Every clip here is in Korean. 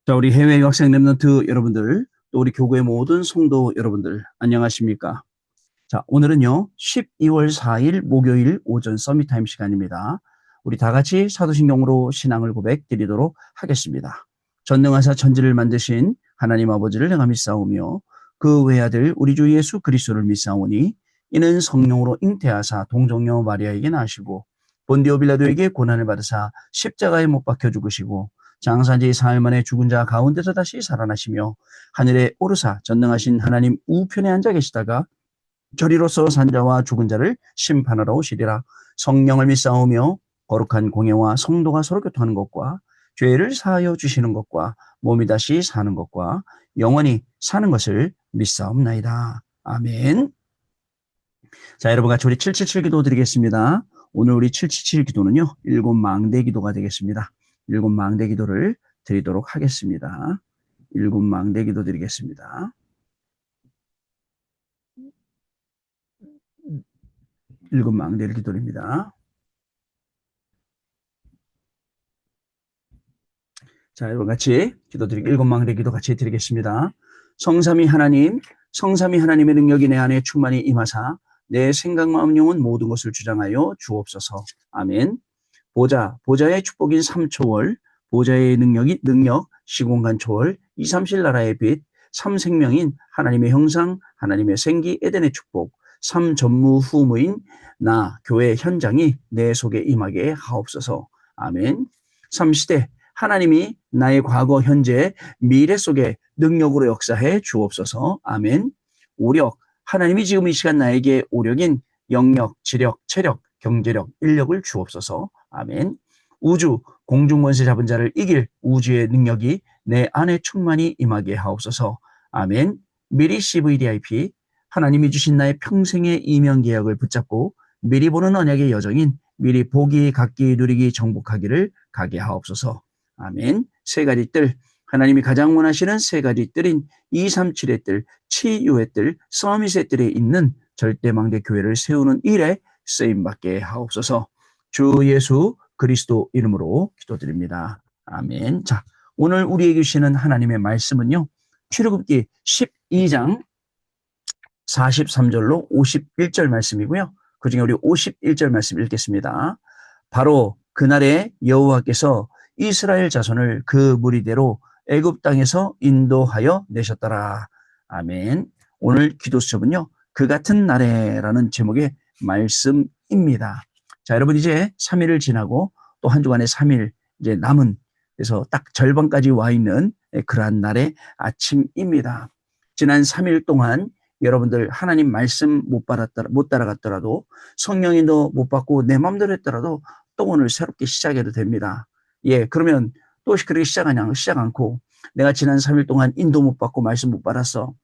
자, 우리 해외 유학생 랩런트 여러분들, 또 우리 교구의 모든 성도 여러분들, 안녕하십니까? 자, 오늘은요, 12월 4일 목요일 오전 서밋타임 시간입니다. 우리 다 같이 사도신경으로 신앙을 고백드리도록 하겠습니다. 전능하사 천지를 만드신 하나님 아버지를 내가 믿사오며 그 외아들 우리 주 예수 그리스도를 믿사오니 이는 성령으로 잉태하사 동정녀 마리아에게 나시고 본디오 빌라도에게 고난을 받으사 십자가에 못 박혀 죽으시고 장사지 사흘 만에 죽은 자 가운데서 다시 살아나시며 하늘에 오르사 전능하신 하나님 우편에 앉아 계시다가 저리로서 산자와 죽은 자를 심판하러 오시리라. 성령을 믿사오며 거룩한 공예와 성도가 서로 교통하는 것과 죄를 사하여 주시는 것과 몸이 다시 사는 것과 영원히 사는 것을 믿사옵나이다. 아멘. 자, 여러분 같이 우리 777 기도 드리겠습니다. 오늘 우리 777 기도는요, 일곱 망대 기도가 되겠습니다. 일곱 망대 기도를 드리도록 하겠습니다. 일곱 망대 기도 드리겠습니다. 일곱 망대를 기도드립니다. 자, 여러분 같이 일곱 망대 기도 같이 드리겠습니다. 성삼위 하나님, 성삼위 하나님의 능력이 내 안에 충만히 임하사 내 생각, 마음, 영혼 모든 것을 주장하여 주옵소서. 아멘. 보좌의 축복인 삼초월, 보좌의 능력, 시공간 초월, 이삼실 나라의 빛, 삼생명인 하나님의 형상, 하나님의 생기, 에덴의 축복, 삼전무후무인 나 교회 현장이 내 속에 임하게 하옵소서. 아멘. 삼시대 하나님이 나의 과거, 현재, 미래 속에 능력으로 역사해 주옵소서. 아멘. 오력, 하나님이 지금 이 시간 나에게 오력인 영력, 지력, 체력, 경제력, 인력을 주옵소서. 아멘. 우주, 공중권세 잡은 자를 이길 우주의 능력이 내 안에 충만히 임하게 하옵소서. 아멘. 미리 CVDIP, 하나님이 주신 나의 평생의 이명계약을 붙잡고 미리 보는 언약의 여정인 미리 보기, 갖기, 누리기, 정복하기를 가게 하옵소서. 아멘. 세 가지 뜰, 하나님이 가장 원하시는 세 가지 뜰인 237의 뜰, 치유의 뜰, 서밋의 뜰에 있는 절대망대 교회를 세우는 일에 쓰임받게 하옵소서. 주 예수 그리스도 이름으로 기도드립니다. 아멘. 자, 오늘 우리에게 주시는 하나님의 말씀은요, 출애굽기 12장 43절로 51절 말씀이고요. 그중에 우리 51절 말씀 읽겠습니다. 바로 그날에 여호와께서 이스라엘 자손을 그 무리대로 애굽 땅에서 인도하여 내셨더라. 아멘. 오늘 기도 수첩은요, 그 같은 날에라는 제목의 말씀입니다. 자, 여러분 이제 3일을 지나고 또 한 주간의 3일 이제 남은, 그래서 딱 절반까지 와 있는 그러한 날의 아침입니다. 지난 3일 동안 여러분들 하나님 말씀 못 따라갔더라도, 성령인도 못 받고 내 마음대로 했더라도 또 오늘 새롭게 시작해도 됩니다. 예, 그러면 또 그렇게 시작 않고 내가 지난 3일 동안 인도 못 받고 말씀 못 받았어,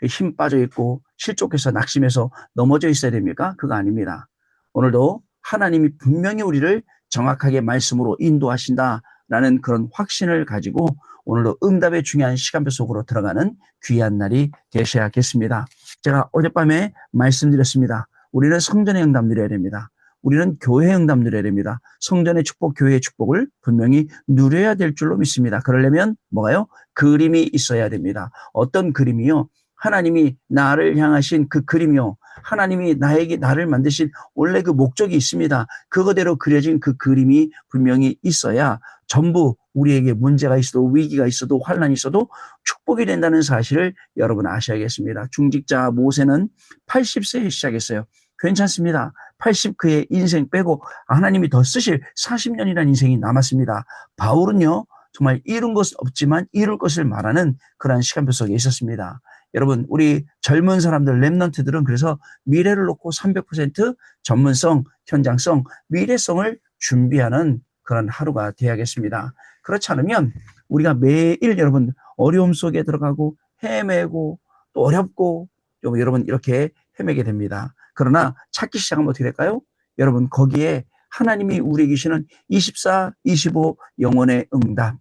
힘 빠져 있고 실족해서 낙심해서 넘어져 있어야 됩니까? 그거 아닙니다. 오늘도 하나님이 분명히 우리를 정확하게 말씀으로 인도하신다라는 그런 확신을 가지고 오늘도 응답의 중요한 시간표 속으로 들어가는 귀한 날이 되셔야겠습니다. 제가 어젯밤에 말씀드렸습니다. 우리는 성전의 응답 누려야 됩니다. 우리는 교회의 응답 누려야 됩니다. 성전의 축복, 교회의 축복을 분명히 누려야 될 줄로 믿습니다. 그러려면 뭐가요? 그림이 있어야 됩니다. 어떤 그림이요? 하나님이 나를 향하신 그 그림이요, 하나님이 나를 만드신 원래 그 목적이 있습니다. 그거대로 그려진 그 그림이 분명히 있어야 전부 우리에게 문제가 있어도, 위기가 있어도, 환난이 있어도 축복이 된다는 사실을 여러분 아셔야겠습니다. 중직자 모세는 80세에 시작했어요. 괜찮습니다. 80 그의 인생 빼고 하나님이 더 쓰실 40년이라는 인생이 남았습니다. 바울은요, 정말 이룬 것 없지만 이룰 것을 말하는 그러한 시간표 속에 있었습니다. 여러분, 우리 젊은 사람들, 랩런트들은 그래서 미래를 놓고 300% 전문성, 현장성, 미래성을 준비하는 그런 하루가 되어야겠습니다. 그렇지 않으면 우리가 매일 여러분 어려움 속에 들어가고 헤매고 또 어렵고 여러분 이렇게 헤매게 됩니다. 그러나 찾기 시작하면 어떻게 될까요? 여러분, 거기에 하나님이 우리에게 주시는 24, 25 영혼의 응답,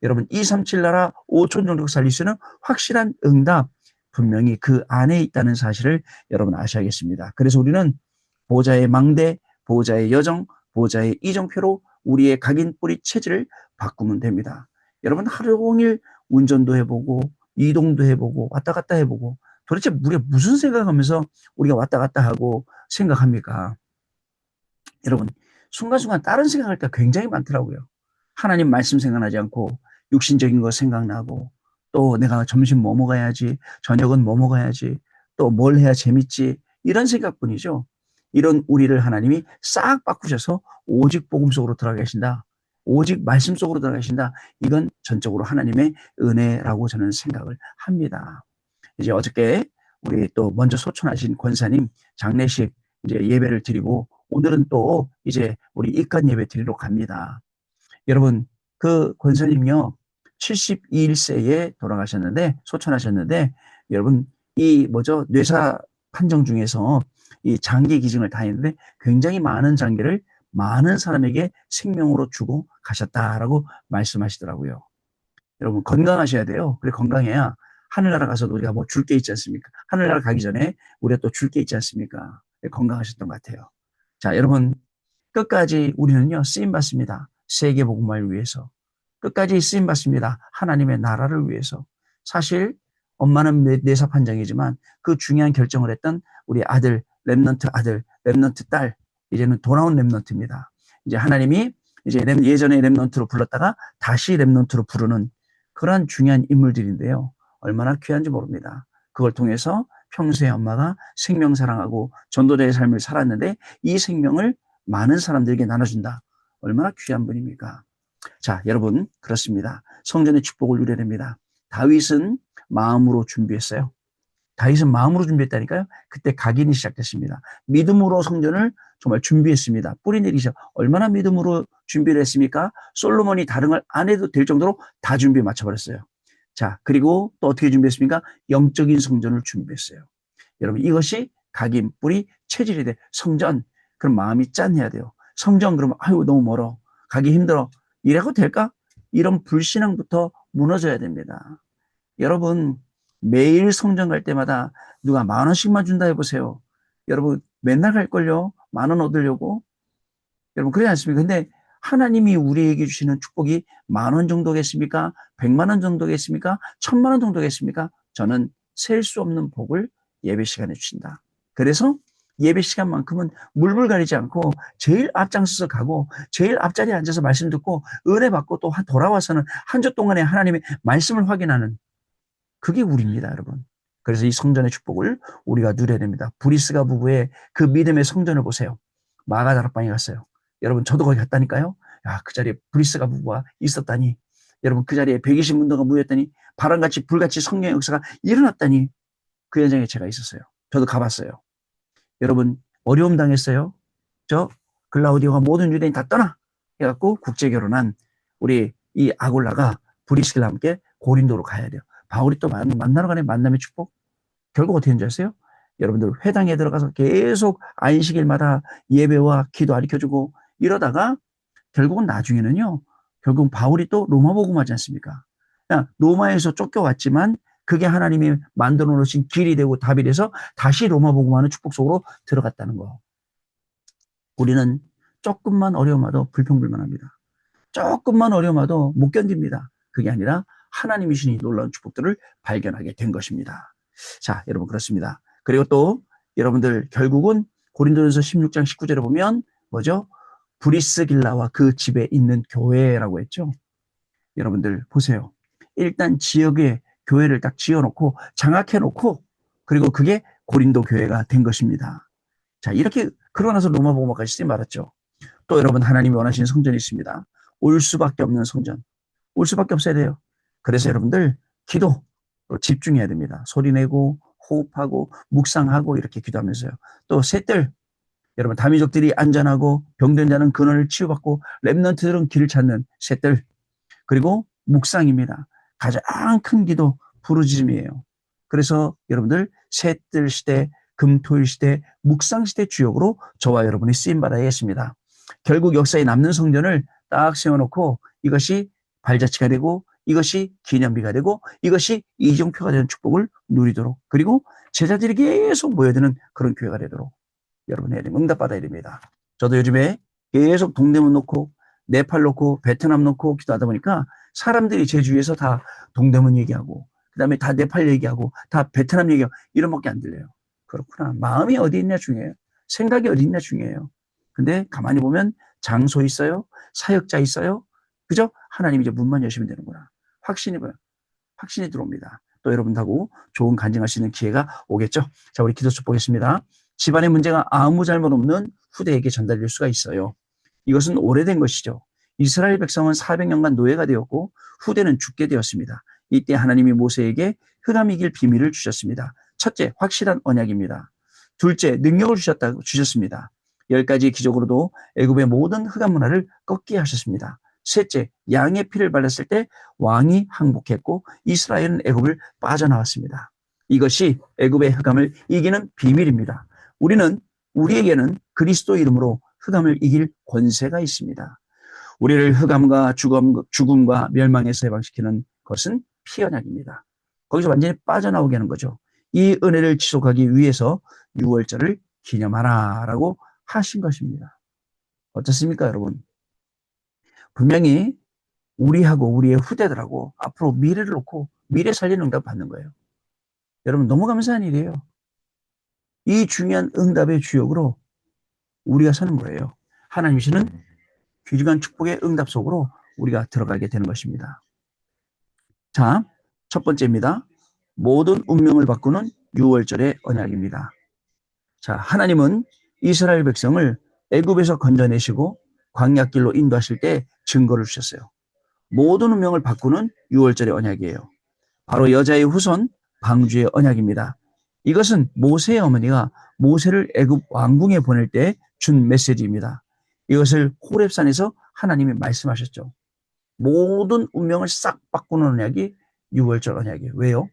여러분 237 나라 5천 종족 살릴 수 있는 확실한 응답 분명히 그 안에 있다는 사실을 여러분 아셔야겠습니다. 그래서 우리는 보좌의 망대, 보좌의 여정, 보좌의 이정표로 우리의 각인 뿌리 체질을 바꾸면 됩니다. 여러분 하루 종일 운전도 해보고 이동도 해보고 왔다 갔다 해보고 도대체 우리가 무슨 생각하면서 우리가 왔다 갔다 하고 생각합니까? 여러분 순간순간 다른 생각할 때 굉장히 많더라고요. 하나님 말씀 생각나지 않고 육신적인 거 생각나고 또 내가 점심 뭐 먹어야지, 저녁은 뭐 먹어야지, 또 뭘 해야 재밌지 이런 생각뿐이죠. 이런 우리를 하나님이 싹 바꾸셔서 오직 복음 속으로 들어가 계신다. 오직 말씀 속으로 들어가 계신다. 이건 전적으로 하나님의 은혜라고 저는 생각을 합니다. 이제 어저께 우리 또 먼저 소천하신 권사님 장례식 이제 예배를 드리고 오늘은 또 이제 우리 입관 예배 드리러 갑니다. 여러분 그 권사님요 72세에 돌아가셨는데 소천하셨는데 여러분 이 뭐죠 뇌사 판정 중에서 이 장기 기증을 다 했는데 굉장히 많은 장기를 많은 사람에게 생명으로 주고 가셨다라고 말씀하시더라고요. 여러분 건강하셔야 돼요. 그래 건강해야 하늘나라 가서도 우리가 뭐 줄 게 있지 않습니까? 하늘나라 가기 전에 우리가 또 줄 게 있지 않습니까? 건강하셨던 것 같아요. 자, 여러분 끝까지 우리는요 쓰임 받습니다. 세계 복음화를 위해서 끝까지 쓰임 받습니다. 하나님의 나라를 위해서. 사실 엄마는 내사 판정이지만 그 중요한 결정을 했던 우리 아들, 렘넌트 딸, 이제는 돌아온 렘넌트입니다. 이제 하나님이 이제 예전에 렘넌트로 불렀다가 다시 렘넌트로 부르는 그런 중요한 인물들인데요. 얼마나 귀한지 모릅니다. 그걸 통해서 평소에 엄마가 생명 사랑하고 전도자의 삶을 살았는데 이 생명을 많은 사람들에게 나눠준다. 얼마나 귀한 분입니까? 자, 여러분 그렇습니다. 성전의 축복을 누려야 됩니다. 다윗은 마음으로 준비했어요. 다윗은 마음으로 준비했다니까요. 그때 각인이 시작됐습니다. 믿음으로 성전을 정말 준비했습니다. 뿌리 내리셔. 얼마나 믿음으로 준비를 했습니까? 솔로몬이 다른 걸 안 해도 될 정도로 다 준비에 맞춰버렸어요. 자, 그리고 또 어떻게 준비했습니까? 영적인 성전을 준비했어요. 여러분 이것이 각인, 뿌리, 체질이 돼. 성전, 그럼 마음이 짠해야 돼요. 성전 그러면 아유 너무 멀어. 가기 힘들어. 이래도 될까? 이런 불신앙부터 무너져야 됩니다. 여러분 매일 성전 갈 때마다 누가 10,000원씩만 준다 해보세요. 여러분 맨날 갈걸요. 10,000원 얻으려고. 여러분 그러지 않습니까? 근데 하나님이 우리에게 주시는 축복이 10,000원 정도겠습니까? 100만 원 정도겠습니까? 1,000만 원 정도겠습니까? 저는 셀 수 없는 복을 예배 시간에 주신다. 그래서 예배 시간만큼은 물불 가리지 않고 제일 앞장서서 가고 제일 앞자리에 앉아서 말씀 듣고 은혜 받고 또 돌아와서는 한 주 동안에 하나님의 말씀을 확인하는 그게 우리입니다, 여러분. 그래서 이 성전의 축복을 우리가 누려야 됩니다. 브리스가 부부의 그 믿음의 성전을 보세요. 마가 다락방에 갔어요. 여러분 저도 거기 갔다니까요. 야, 그 자리에 브리스가 부부가 있었다니. 여러분 그 자리에 120문도가 모였다니 바람같이 불같이 성령의 역사가 일어났다니 그 현장에 제가 있었어요. 저도 가봤어요. 여러분 어려움 당했어요. 저 글라우디오가 모든 유대인 다 떠나 해갖고 국제결혼한 우리 이 아골라가 브리스길과 함께 고린도로 가야 돼요. 바울이 또 만나러 가는 만남의 축복. 결국 어떻게 된지 아세요? 여러분들 회당에 들어가서 계속 안식일마다 예배와 기도 가르쳐주고 이러다가 결국은 나중에는요. 결국 바울이 또 로마 복음하지 않습니까? 로마에서 쫓겨왔지만 그게 하나님이 만들어 놓으신 길이 되고 답이 돼서 다시 로마 복음하는 축복 속으로 들어갔다는 거. 우리는 조금만 어려움와도 불평불만합니다. 조금만 어려움와도 못 견딥니다. 그게 아니라 하나님이 주신 놀라운 축복들을 발견하게 된 것입니다. 자, 여러분 그렇습니다. 그리고 또 여러분들 결국은 고린도전서 16장 19절에 보면 뭐죠? 브리스길라와 그 집에 있는 교회라고 했죠. 여러분들 보세요. 일단 지역에 교회를 딱 지어놓고 장악해놓고 그리고 그게 고린도 교회가 된 것입니다. 자, 이렇게 그러고 나서 로마 복음화까지 쓰임 받았죠. 또 여러분 하나님이 원하시는 성전이 있습니다. 올 수밖에 없는 성전. 올 수밖에 없어야 돼요. 그래서 여러분들 기도 집중해야 됩니다. 소리내고 호흡하고 묵상하고 이렇게 기도하면서요. 또 셋들 여러분 다민족들이 안전하고 병든 자는 근원을 치유받고 렘넌트들은 길을 찾는 셋들 그리고 묵상입니다. 가장 큰 기도 부르짖음이에요. 그래서 여러분들 셋들 시대 금토일 시대 묵상 시대 주역으로 저와 여러분이 쓰임받아야겠습니다. 결국 역사에 남는 성전을 딱 세워놓고 이것이 발자취가 되고 이것이 기념비가 되고 이것이 이정표가 되는 축복을 누리도록 그리고 제자들이 계속 모여드는 그런 교회가 되도록 여러분 응답받아야 됩니다. 저도 요즘에 계속 동대문 놓고 네팔 놓고 베트남 놓고 기도하다 보니까 사람들이 제 주위에서 다 동대문 얘기하고 그다음에 다 네팔 얘기하고 다 베트남 얘기하고 이런밖에 안 들려요. 그렇구나. 마음이 어디 있냐 중요해요. 생각이 어디 있냐 중요해요. 근데 가만히 보면 장소 있어요. 사역자 있어요. 그죠? 하나님 이제 문만 여시면 되는구나. 확신이 보여. 확신이 들어옵니다. 또 여러분하고 좋은 간증할 수 있는 기회가 오겠죠. 자, 우리 기도수 보겠습니다. 집안의 문제가 아무 잘못 없는 후대에게 전달될 수가 있어요. 이것은 오래된 것이죠. 이스라엘 백성은 400년간 노예가 되었고 후대는 죽게 되었습니다. 이때 하나님이 모세에게 흑암 이길 비밀을 주셨습니다. 첫째, 확실한 언약입니다. 둘째, 능력을 주셨습니다. 10가지 기적으로도 애굽의 모든 흑암 문화를 꺾게 하셨습니다. 셋째, 양의 피를 발랐을 때 왕이 항복했고 이스라엘은 애굽을 빠져나왔습니다. 이것이 애굽의 흑암을 이기는 비밀입니다. 우리에게는 그리스도 이름으로 흑암을 이길 권세가 있습니다. 우리를 흑암과 죽음과 멸망에서 해방시키는 것은 피언약입니다. 거기서 완전히 빠져나오게 하는 거죠. 이 은혜를 지속하기 위해서 6월절을 기념하라라고 하신 것입니다. 어떻습니까, 여러분? 분명히 우리하고 우리의 후대들하고 앞으로 미래를 놓고 미래 살리는 응답 받는 거예요. 여러분 너무 감사한 일이에요. 이 중요한 응답의 주역으로 우리가 서는 거예요. 하나님 주시는 귀중한 축복의 응답 속으로 우리가 들어가게 되는 것입니다. 자, 첫 번째입니다. 모든 운명을 바꾸는 6월절의 언약입니다. 자, 하나님은 이스라엘 백성을 애굽에서 건져내시고 광야길로 인도하실 때 증거를 주셨어요. 모든 운명을 바꾸는 6월절의 언약이에요. 바로 여자의 후손 방주의 언약입니다. 이것은 모세의 어머니가 모세를 애굽 왕궁에 보낼 때 준 메시지입니다. 이것을 호렙산에서 하나님이 말씀하셨죠. 모든 운명을 싹 바꾸는 언약이 6월절 언약이에요. 왜요?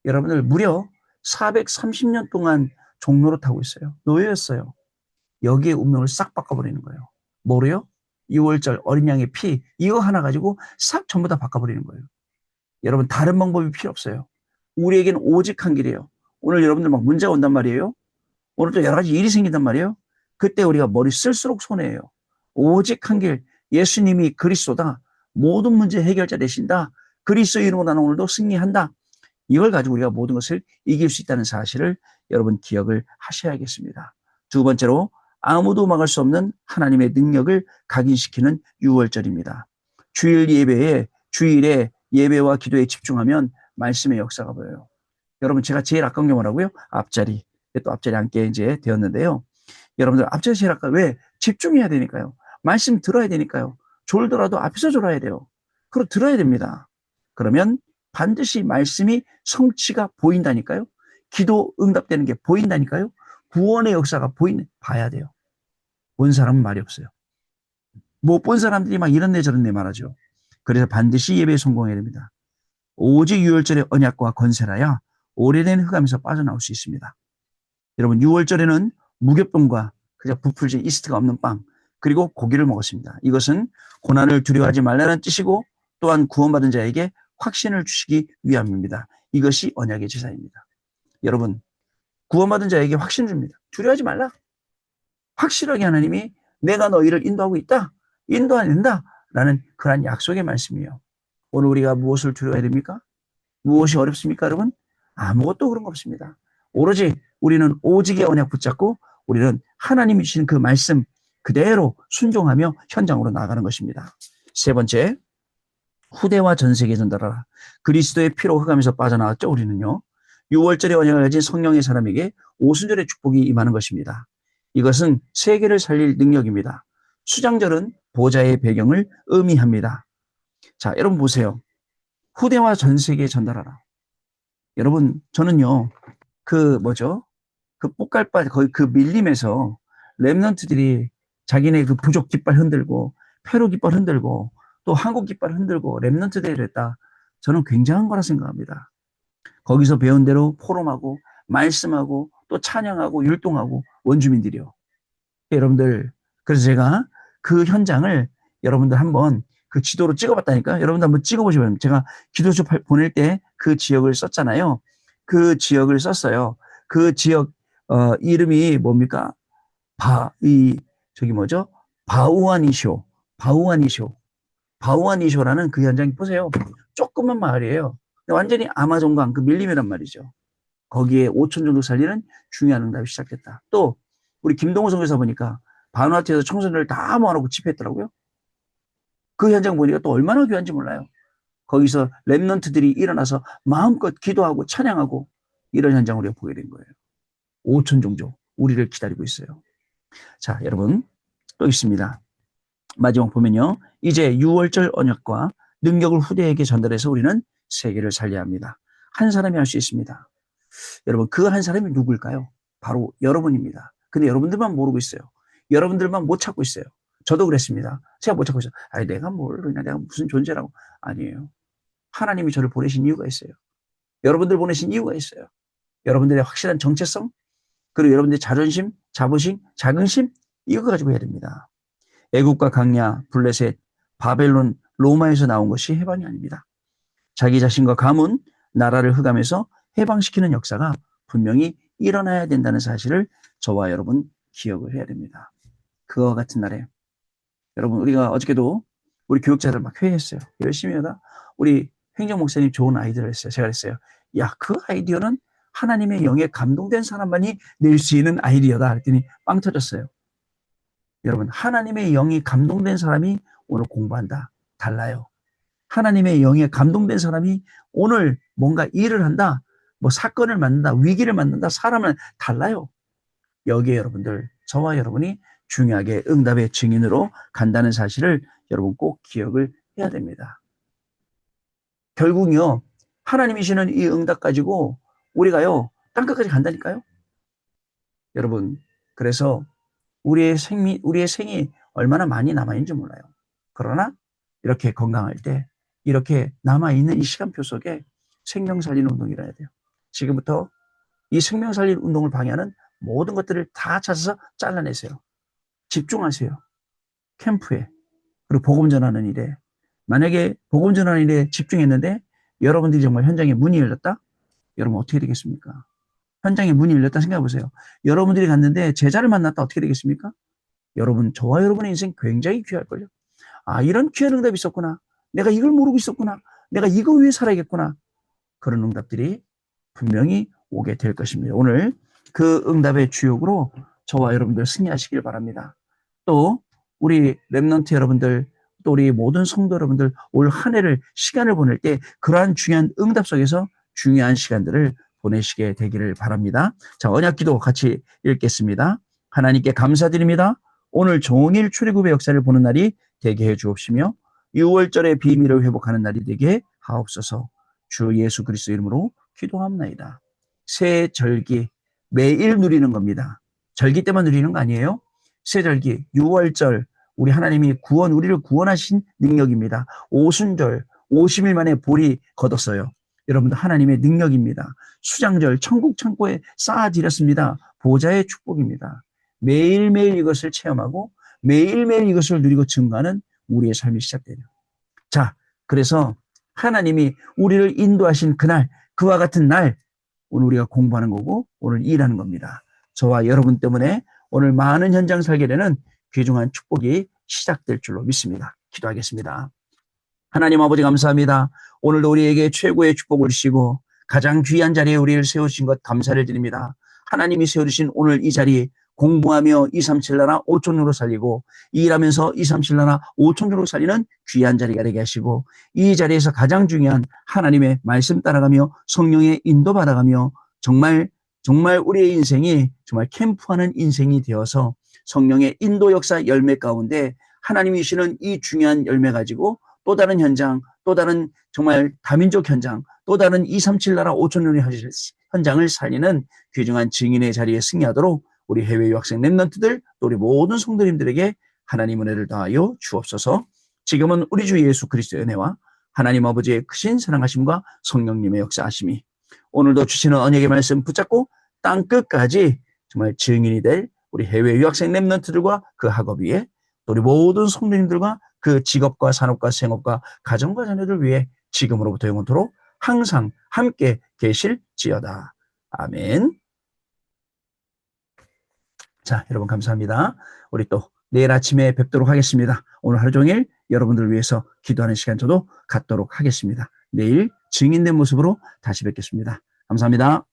여러분들 무려 430년 동안 종로를 타고 있어요. 노예였어요. 여기에 운명을 싹 바꿔버리는 거예요. 뭐로요? 6월절 어린 양의 피 이거 하나 가지고 싹 전부 다 바꿔버리는 거예요. 여러분 다른 방법이 필요 없어요. 우리에게는 오직 한 길이에요. 오늘 여러분들 막 문제가 온단 말이에요. 오늘 또 여러 가지 일이 생긴단 말이에요. 그때 우리가 머리 쓸수록 손해예요. 오직 한 길, 예수님이 그리스도다. 모든 문제 해결자 되신다. 그리스도 이름으로 나는 오늘도 승리한다. 이걸 가지고 우리가 모든 것을 이길 수 있다는 사실을 여러분 기억을 하셔야겠습니다. 두 번째로 아무도 막을 수 없는 하나님의 능력을 각인시키는 6월절입니다. 주일에 예배와 기도에 집중하면 말씀의 역사가 보여요. 여러분 제가 제일 아까운 게 뭐라고요? 앞자리. 또 앞자리 앉게 이제 되었는데요. 여러분들 앞자리 제일 아까 왜? 집중해야 되니까요. 말씀 들어야 되니까요. 졸더라도 앞에서 졸아야 돼요. 그리고 들어야 됩니다. 그러면 반드시 말씀이 성취가 보인다니까요. 기도 응답되는 게 보인다니까요. 구원의 역사가 봐야 돼요. 본 사람은 말이 없어요. 못 본 사람들이 막 이런 내 저런 내 말하죠. 그래서 반드시 예배에 성공해야 됩니다. 오직 6월절의 언약과 권세라야 오래된 흑암에서 빠져나올 수 있습니다. 여러분 6월절에는 무교병과 그저 부풀진 이스트가 없는 빵 그리고 고기를 먹었습니다. 이것은 고난을 두려워하지 말라는 뜻이고 또한 구원받은 자에게 확신을 주시기 위함입니다. 이것이 언약의 제사입니다. 여러분 구원받은 자에게 확신 줍니다. 두려워하지 말라. 확실하게 하나님이 내가 너희를 인도하고 있다. 인도한다. 라는 그러한 약속의 말씀이에요. 오늘 우리가 무엇을 두려워해야 됩니까? 무엇이 어렵습니까, 여러분? 아무것도 그런 거 없습니다. 오로지 우리는 오직의 언약 붙잡고 우리는 하나님이 주신 그 말씀 그대로 순종하며 현장으로 나가는 것입니다. 세 번째, 후대와 전 세계에 전달하라. 그리스도의 피로 흑암에서 빠져나왔죠, 우리는요. 6월절의 언약을 가진 성령의 사람에게 오순절의 축복이 임하는 것입니다. 이것은 세계를 살릴 능력입니다. 수장절은 보좌의 배경을 의미합니다. 자, 여러분 보세요. 후대와 전 세계에 전달하라. 여러분, 저는요, 그 꽃갈바 거의 그 밀림에서 렘넌트들이 자기네 그 부족 깃발 흔들고 페루 깃발 흔들고 또 한국 깃발 흔들고 렘넌트 대회를 했다. 저는 굉장한 거라 생각합니다. 거기서 배운 대로 포럼하고 말씀하고 또 찬양하고 율동하고 원주민들이요. 여러분들 그래서 제가 그 현장을 여러분들 한번 그 지도로 찍어봤다니까. 여러분들 한번 찍어보시면 제가 기도수 보낼 때 그 지역을 썼잖아요. 그 지역을 썼어요. 그 지역 이름이 뭡니까? 바우아니쇼. 바우아니쇼. 바우아니쇼라는 그 현장이 보세요. 조그만 마을이에요. 완전히 아마존강 그 밀림이란 말이죠. 거기에 5천 정도 살리는 중요한 응답이 시작됐다. 또 우리 김동호 선교사 보니까 바누아투에서 청소년을 다 모아놓고 집회했더라고요. 그 현장 보니까 또 얼마나 귀한지 몰라요. 거기서 랩런트들이 일어나서 마음껏 기도하고 찬양하고 이런 현장을 우리가 보게 된 거예요. 5천 종족 우리를 기다리고 있어요. 자, 여러분 또 있습니다. 마지막 보면요. 이제 6월절 언약과 능력을 후대에게 전달해서 우리는 세계를 살려야 합니다. 한 사람이 할 수 있습니다. 여러분 그 한 사람이 누굴까요? 바로 여러분입니다. 근데 여러분들만 모르고 있어요. 여러분들만 못 찾고 있어요. 저도 그랬습니다. 제가 못 찾고 있어요. 아니 내가 뭘 그러냐, 내가 무슨 존재라고. 아니에요. 하나님이 저를 보내신 이유가 있어요. 여러분들 보내신 이유가 있어요. 여러분들의 확실한 정체성, 그리고 여러분들의 자존심, 자부심, 자긍심, 이거 가지고 해야 됩니다. 애국과 강야, 블레셋, 바벨론, 로마에서 나온 것이 해방이 아닙니다. 자기 자신과 가문, 나라를 흑암에서 해방시키는 역사가 분명히 일어나야 된다는 사실을 저와 여러분 기억을 해야 됩니다. 그와 같은 날에 여러분 우리가 어저께도 우리 교육자들 막 회의했어요. 열심히 하다 우리 행정 목사님 좋은 아이디어를 했어요. 제가 그랬어요. 야, 그 아이디어는 하나님의 영에 감동된 사람만이 낼 수 있는 아이디어다. 그랬더니 빵 터졌어요. 여러분 하나님의 영이 감동된 사람이 오늘 공부한다. 달라요. 하나님의 영에 감동된 사람이 오늘 뭔가 일을 한다. 뭐 사건을 만든다. 위기를 만든다. 사람은 달라요. 여기에 여러분들 저와 여러분이 중요하게 응답의 증인으로 간다는 사실을 여러분 꼭 기억을 해야 됩니다. 결국요. 하나님이시는 이 응답 가지고 우리가요. 땅끝까지 간다니까요. 여러분 그래서 우리의 생이 얼마나 많이 남아있는지 몰라요. 그러나 이렇게 건강할 때 이렇게 남아있는 이 시간표 속에 생명 살리는 운동을 해야 돼요. 지금부터 이 생명 살리는 운동을 방해하는 모든 것들을 다 찾아서 잘라내세요. 집중하세요. 캠프에. 그리고 복음 전하는 일에. 만약에 복음 전하는 일에 집중했는데 여러분들이 정말 현장에 문이 열렸다? 여러분 어떻게 되겠습니까? 현장에 문이 열렸다 생각해 보세요. 여러분들이 갔는데 제자를 만났다 어떻게 되겠습니까? 여러분, 저와 여러분의 인생 굉장히 귀할걸요. 아, 이런 귀한 응답이 있었구나. 내가 이걸 모르고 있었구나. 내가 이거 위해 살아야겠구나. 그런 응답들이 분명히 오게 될 것입니다. 오늘 그 응답의 주역으로 저와 여러분들 승리하시길 바랍니다. 또 우리 랩넌트 여러분들, 또 우리 모든 성도 여러분들 올 한 해를 시간을 보낼 때 그러한 중요한 응답 속에서 중요한 시간들을 보내시게 되기를 바랍니다. 자, 언약기도 같이 읽겠습니다. 하나님께 감사드립니다. 오늘 종일 출애굽의 역사를 보는 날이 되게 해 주옵시며 6월절의 비밀을 회복하는 날이 되게 하옵소서. 주 예수 그리스도 이름으로 기도합나이다. 새 절기 매일 누리는 겁니다. 절기 때만 누리는 거 아니에요. 새 절기 6월절 우리 하나님이 우리를 구원하신 능력입니다. 오순절 50일 만에 볼이 걷었어요. 여러분들 하나님의 능력입니다. 수장절 천국 창고에 쌓아드렸습니다. 보좌의 축복입니다. 매일매일 이것을 체험하고 매일매일 이것을 누리고 증거하는 우리의 삶이 시작돼요. 자, 그래서 하나님이 우리를 인도하신 그날, 그와 같은 날 오늘 우리가 공부하는 거고 오늘 일하는 겁니다. 저와 여러분 때문에 오늘 많은 현장 살게 되는 귀중한 축복이 시작될 줄로 믿습니다. 기도하겠습니다. 하나님 아버지 감사합니다. 오늘도 우리에게 최고의 축복을 주시고 가장 귀한 자리에 우리를 세우신 것 감사를 드립니다. 하나님이 세우신 오늘 이 자리 공부하며 237 나라 5천으로 살리고 일하면서 237 나라 5천으로 살리는 귀한 자리가 되게 하시고 이 자리에서 가장 중요한 하나님의 말씀 따라가며 성령의 인도 받아가며 정말 우리의 인생이 정말 캠프하는 인생이 되어서 성령의 인도 역사 열매 가운데 하나님이 주시는 이 중요한 열매 가지고 또 다른 현장, 또 다른 정말 다민족 현장, 또 다른 237 나라 5천년의 현장을 살리는 귀중한 증인의 자리에 승리하도록 우리 해외 유학생 랩런트들, 또 우리 모든 성도님들에게 하나님 은혜를 더하여 주옵소서. 지금은 우리 주 예수 그리스도의 은혜와 하나님 아버지의 크신 사랑하심과 성령님의 역사하심이 오늘도 주시는 언약의 말씀 붙잡고 땅끝까지 정말 증인이 될 우리 해외 유학생 랩런트들과 그 학업 위에 또 우리 모든 성도님들과 그 직업과 산업과 생업과 가정과 자녀들 위해 지금으로부터 영원토록 항상 함께 계실지어다. 아멘. 자, 여러분 감사합니다. 우리 또 내일 아침에 뵙도록 하겠습니다. 오늘 하루 종일 여러분들을 위해서 기도하는 시간 저도 갖도록 하겠습니다. 내일 증인된 모습으로 다시 뵙겠습니다. 감사합니다.